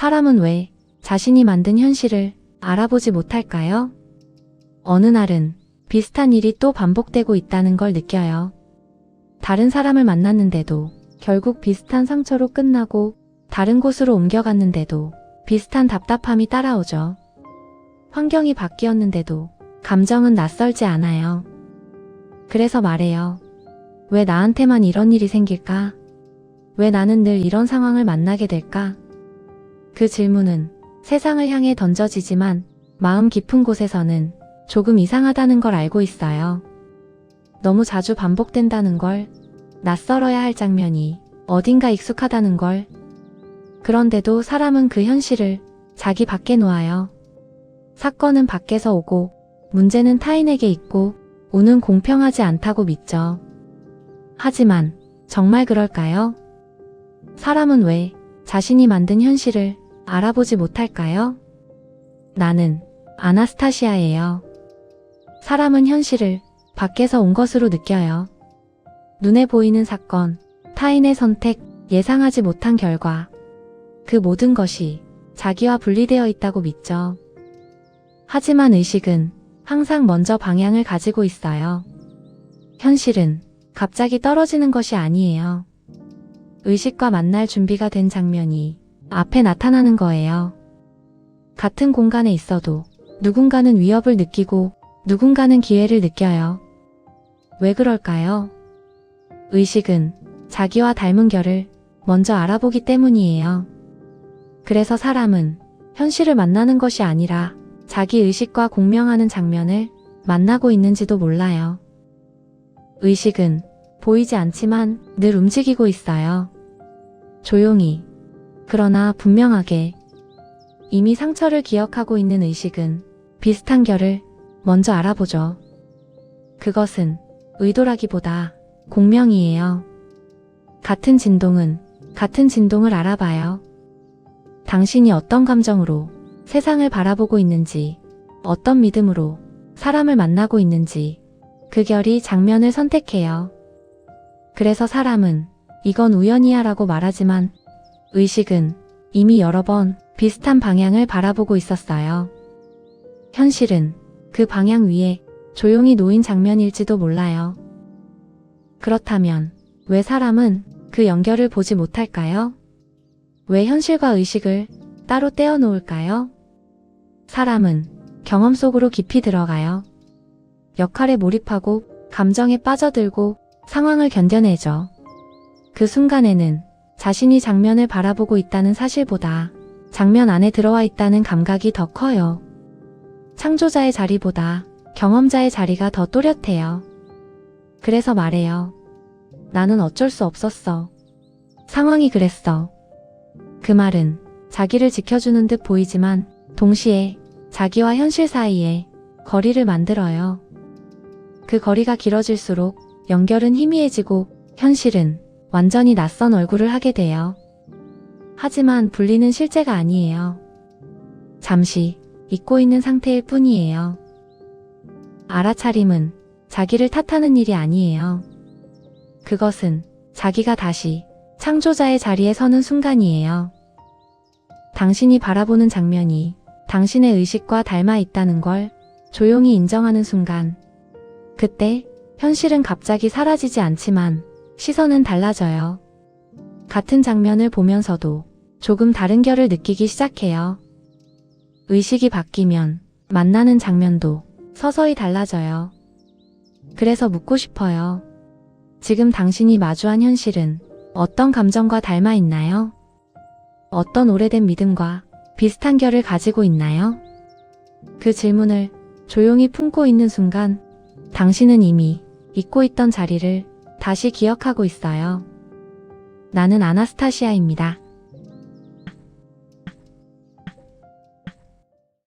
사람은 왜 자신이 만든 현실을 알아보지 못할까요? 어느 날은 비슷한 일이 또 반복되고 있다는 걸 느껴요. 다른 사람을 만났는데도 결국 비슷한 상처로 끝나고, 다른 곳으로 옮겨갔는데도 비슷한 답답함이 따라오죠. 환경이 바뀌었는데도 감정은 낯설지 않아요. 그래서 말해요. 왜 나한테만 이런 일이 생길까? 왜 나는 늘 이런 상황을 만나게 될까? 그 질문은 세상을 향해 던져지지만 마음 깊은 곳에서는 조금 이상하다는 걸 알고 있어요. 너무 자주 반복된다는 걸, 낯설어야 할 장면이 어딘가 익숙하다는 걸. 그런데도 사람은 그 현실을 자기 밖에 놓아요. 사건은 밖에서 오고, 문제는 타인에게 있고, 오는 공평하지 않다고 믿죠. 하지만 정말 그럴까요? 사람은 왜 자신이 만든 현실을 알아보지 못할까요? 나는 아나스타시아예요. 사람은 현실을 밖에서 온 것으로 느껴요. 눈에 보이는 사건, 타인의 선택, 예상하지 못한 결과, 그 모든 것이 자기와 분리되어 있다고 믿죠. 하지만 의식은 항상 먼저 방향을 가지고 있어요. 현실은 갑자기 떨어지는 것이 아니에요. 의식과 만날 준비가 된 장면이 앞에 나타나는 거예요. 같은 공간에 있어도 누군가는 위협을 느끼고 누군가는 기회를 느껴요. 왜 그럴까요? 의식은 자기와 닮은 결을 먼저 알아보기 때문이에요. 그래서 사람은 현실을 만나는 것이 아니라 자기 의식과 공명하는 장면을 만나고 있는지도 몰라요. 의식은 보이지 않지만 늘 움직이고 있어요. 조용히, 그러나 분명하게. 이미 상처를 기억하고 있는 의식은 비슷한 결을 먼저 알아보죠. 그것은 의도라기보다 공명이에요. 같은 진동은 같은 진동을 알아봐요. 당신이 어떤 감정으로 세상을 바라보고 있는지, 어떤 믿음으로 사람을 만나고 있는지, 그 결이 장면을 선택해요. 그래서 사람은 이건 우연이야 라고 말하지만 의식은 이미 여러 번 비슷한 방향을 바라보고 있었어요. 현실은 그 방향 위에 조용히 놓인 장면일지도 몰라요. 그렇다면 왜 사람은 그 연결을 보지 못할까요? 왜 현실과 의식을 따로 떼어 놓을까요? 사람은 경험 속으로 깊이 들어가요. 역할에 몰입하고 감정에 빠져들고 상황을 견뎌내죠. 그 순간에는 자신이 장면을 바라보고 있다는 사실보다 장면 안에 들어와 있다는 감각이 더 커요. 창조자의 자리보다 경험자의 자리가 더 또렷해요. 그래서 말해요. 나는 어쩔 수 없었어. 상황이 그랬어. 그 말은 자기를 지켜주는 듯 보이지만 동시에 자기와 현실 사이에 거리를 만들어요. 그 거리가 길어질수록 연결은 희미해지고 현실은 완전히 낯선 얼굴을 하게 돼요. 하지만 분리는 실제가 아니에요. 잠시 잊고 있는 상태일 뿐이에요. 알아차림은 자기를 탓하는 일이 아니에요. 그것은 자기가 다시 창조자의 자리에 서는 순간이에요. 당신이 바라보는 장면이 당신의 의식과 닮아 있다는 걸 조용히 인정하는 순간, 그때 현실은 갑자기 사라지지 않지만 시선은 달라져요. 같은 장면을 보면서도 조금 다른 결을 느끼기 시작해요. 의식이 바뀌면 만나는 장면도 서서히 달라져요. 그래서 묻고 싶어요. 지금 당신이 마주한 현실은 어떤 감정과 닮아 있나요? 어떤 오래된 믿음과 비슷한 결을 가지고 있나요? 그 질문을 조용히 품고 있는 순간 당신은 이미 잊고 있던 자리를 다시 기억하고 있어요. 나는 아나스타시아입니다.